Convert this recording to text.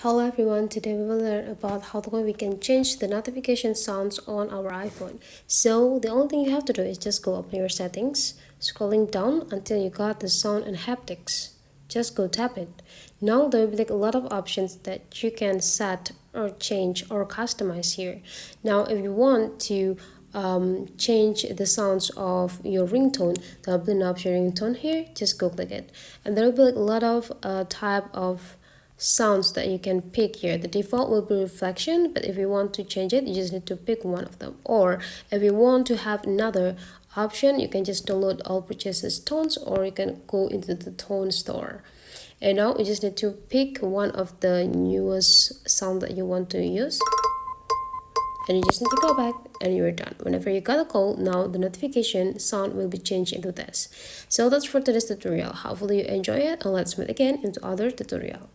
Hello everyone, today we will learn about how we can change the notification sounds on our iPhone. So the only thing you have to do is just go up in your settings, scrolling down until you got the sound and haptics. Just go tap it. Now there will be a lot of options that you can set or change or customize here. Now if you want to change the sounds of your ringtone, there will be an option ringtone here. Just go click it, and there will be a lot of type of sounds that you can pick here. The default will be reflection, but if you want to change it, you just need to pick one of them. Or if you want to have another option, you can just download all purchases tones, or you can go into the tone store. And now you just need to pick one of the newest sound that you want to use, and you just need to go back and you're done. Whenever you got a call, now the notification sound will be changed into this. So that's for today's tutorial. Hopefully you enjoy it, and let's meet again into other tutorial.